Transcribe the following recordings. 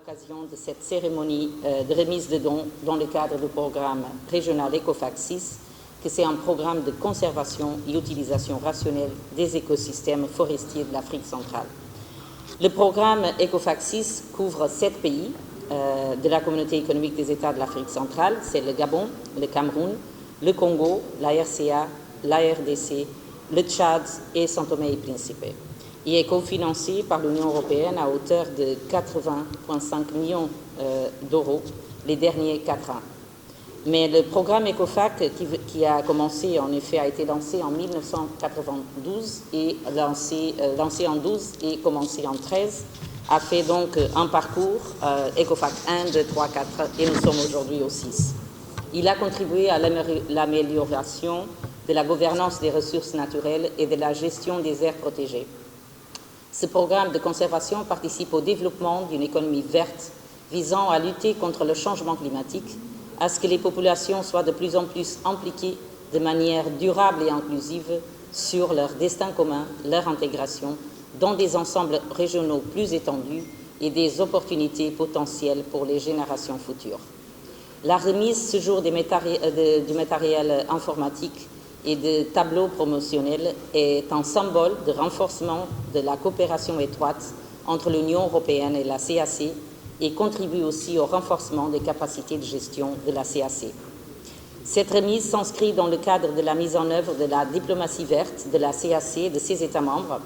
l'occasion de cette cérémonie de remise de dons dans le cadre du programme régional ECOFAC-6, que c'est un programme de conservation et utilisation rationnelle des écosystèmes forestiers de l'Afrique centrale. Le programme ECOFAC-6 couvre 7 pays de la communauté économique des États de l'Afrique centrale, c'est le Gabon, le Cameroun, le Congo, la RCA, la RDC, le Tchad et São Tomé et Principe. Il est cofinancé par l'Union européenne à hauteur de 80,5 millions d'euros les derniers 4 ans. Mais le programme ECOFAC, qui a commencé, en effet, a été lancé en 1992 et lancé en 12 et commencé en 13, a fait donc un parcours ECOFAC 1, 2, 3, 4 et nous sommes aujourd'hui au 6. Il a contribué à l'amélioration de la gouvernance des ressources naturelles et de la gestion des aires protégées. Ce programme de conservation participe au développement d'une économie verte visant à lutter contre le changement climatique, à ce que les populations soient de plus en plus impliquées de manière durable et inclusive sur leur destin commun, leur intégration dans des ensembles régionaux plus étendus et des opportunités potentielles pour les générations futures. La remise ce jour du matériel informatique et de tableaux promotionnels est un symbole de renforcement de la coopération étroite entre l'Union européenne et la CAC et contribue aussi au renforcement des capacités de gestion de la CAC. Cette remise s'inscrit dans le cadre de la mise en œuvre de la diplomatie verte de la CAC et de ses États membres,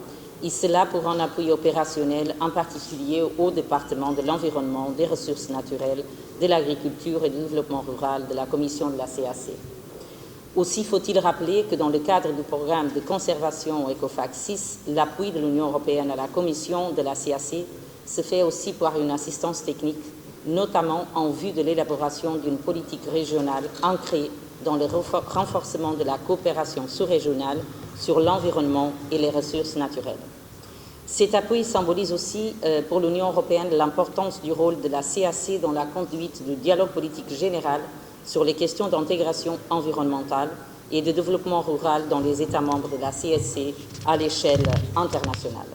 et cela pour un appui opérationnel en particulier au département de l'environnement, des ressources naturelles, de l'agriculture et du développement rural de la Commission de la CAC. Aussi faut-il rappeler que dans le cadre du programme de conservation ECOFAC 6, l'appui de l'Union européenne à la Commission de la CAC se fait aussi par une assistance technique, notamment en vue de l'élaboration d'une politique régionale ancrée dans le renforcement de la coopération sous-régionale sur l'environnement et les ressources naturelles. Cet appui symbolise aussi pour l'Union européenne l'importance du rôle de la CAC dans la conduite du dialogue politique général sur les questions d'intégration environnementale et de développement rural dans les États membres de la CSC à l'échelle internationale.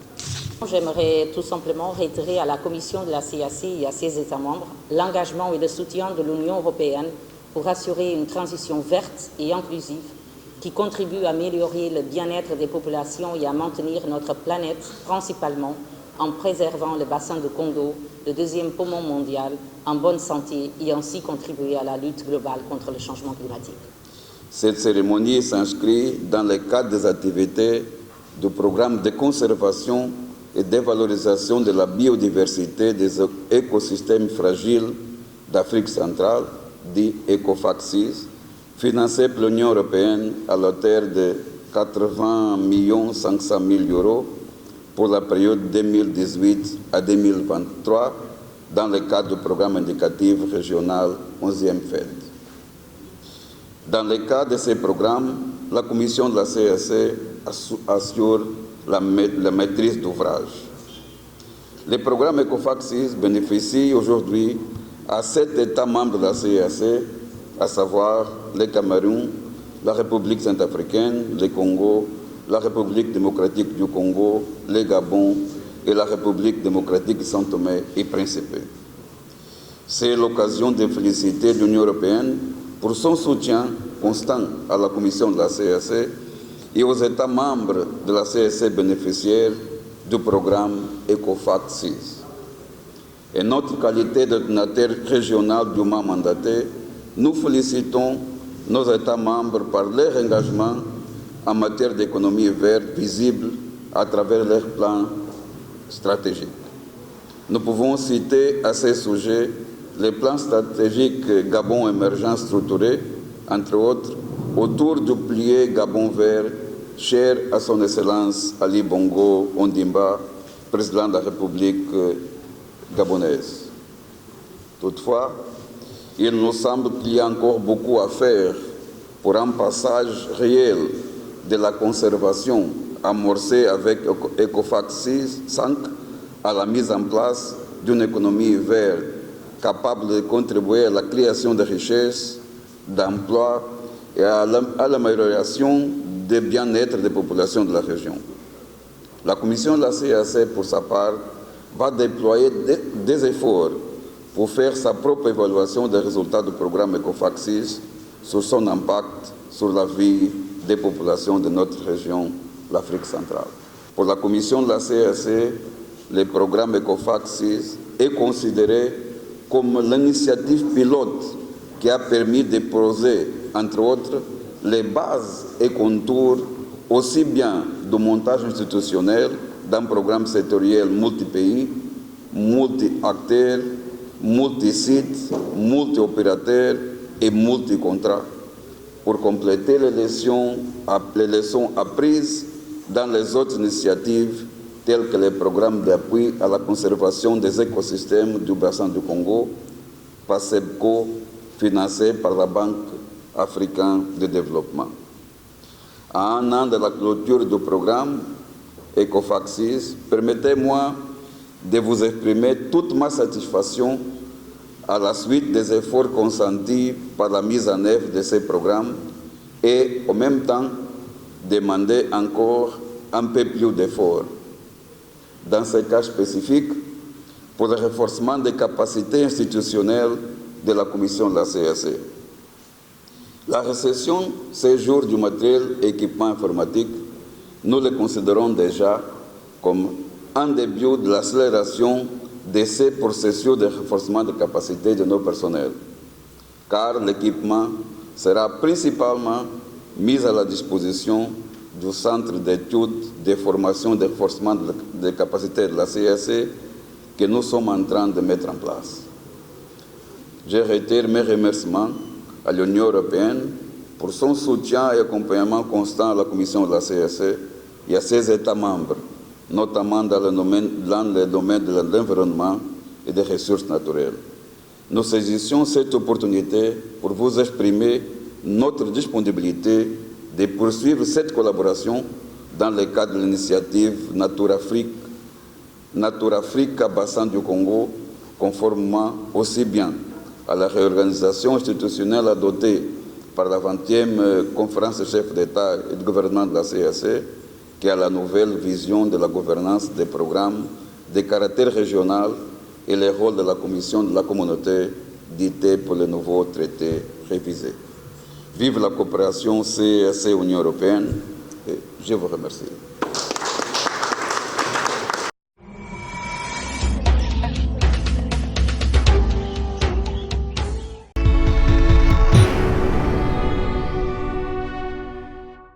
J'aimerais tout simplement réitérer à la Commission de la CAC et à ses États membres l'engagement et le soutien de l'Union européenne pour assurer une transition verte et inclusive qui contribue à améliorer le bien-être des populations et à maintenir notre planète, principalement en préservant le bassin de Congo, le deuxième poumon mondial, en bonne santé et ainsi contribuer à la lutte globale contre le changement climatique. Cette cérémonie s'inscrit dans le cadre des activités du programme de conservation et de valorisation de la biodiversité des écosystèmes fragiles d'Afrique centrale, dit ECOFAC-6, financé par l'Union européenne à hauteur de 80 500 000 euros pour la période 2018 à 2023 dans le cadre du programme indicatif régional 11e FED. Dans le cadre de ces programmes, la Commission de la CAC assure la maîtrise d'ouvrage. Les programmes ECOFAC-6 bénéficient aujourd'hui à 7 États membres de la CAC, à savoir le Cameroun, la République centrafricaine, le Congo, la République démocratique du Congo, le Gabon et la République démocratique de São Tomé et Principe. C'est l'occasion de féliciter l'Union européenne pour son soutien constant à la Commission de la CAC et aux États membres de la CAC bénéficiaires du programme ECOFAC-6. Et notre qualité de donateur régional dûment mandaté, nous félicitons nos États membres par leur engagement en matière d'économie verte visible à travers leurs plans stratégiques. Nous pouvons citer à ce sujet les plans stratégiques Gabon émergent structuré, entre autres, autour du pilier Gabon vert, cher à son Excellence Ali Bongo Ondimba, président de la République gabonaise. Toutefois, il nous semble qu'il y a encore beaucoup à faire pour un passage réel de la conservation amorcée avec ECOFAC 5 à la mise en place d'une économie verte capable de contribuer à la création de richesses, d'emplois et à l'amélioration du bien-être des populations de la région. La Commission de la CAC, pour sa part, va déployer des efforts pour faire sa propre évaluation des résultats du programme ECOFACSIS sur son impact sur la vie des populations de notre région, l'Afrique centrale. Pour la commission de la CAC, le programme ECOFACSIS est considéré comme l'initiative pilote qui a permis de poser, entre autres, les bases et contours aussi bien du montage institutionnel d'un programme sectoriel multi-pays, multi-acteurs, multi-sites, multi-opérateurs et multi-contrats pour compléter les leçons apprises dans les autres initiatives telles que les programmes d'appui à la conservation des écosystèmes du bassin du Congo, PASEBCO, financé par la Banque africaine de développement. À un an de la clôture du programme ECOFACSIS, permettez-moi de vous exprimer toute ma satisfaction à la suite des efforts consentis par la mise en œuvre de ces programmes et en même temps demander encore un peu plus d'efforts. Dans ce cas spécifique, pour le renforcement des capacités institutionnelles de la Commission de la CAC. La réception ces jours du matériel et équipement informatique, nous le considérons déjà comme un début de l'accélération de ces processus de renforcement des capacités de nos personnels, car l'équipement sera principalement mis à la disposition du Centre d'études, de formation et de renforcement des capacités de la CAC que nous sommes en train de mettre en place. Je réitère mes remerciements à l'Union européenne pour son soutien et accompagnement constant à la Commission de la CAC et à ses États membres, notamment dans le domaine de l'environnement et des ressources naturelles. Nous saisissons cette opportunité pour vous exprimer notre disponibilité de poursuivre cette collaboration dans le cadre de l'initiative Nature-Afrique bassin du Congo, conformément aussi bien à la réorganisation institutionnelle adoptée par la 20e conférence des chefs d'État et de gouvernement de la CAC qu'à la nouvelle vision de la gouvernance des programmes de caractère régional et le rôle de la Commission de la communauté dictée pour le nouveau traité révisé. Vive la coopération CAC-Union européenne et je vous remercie.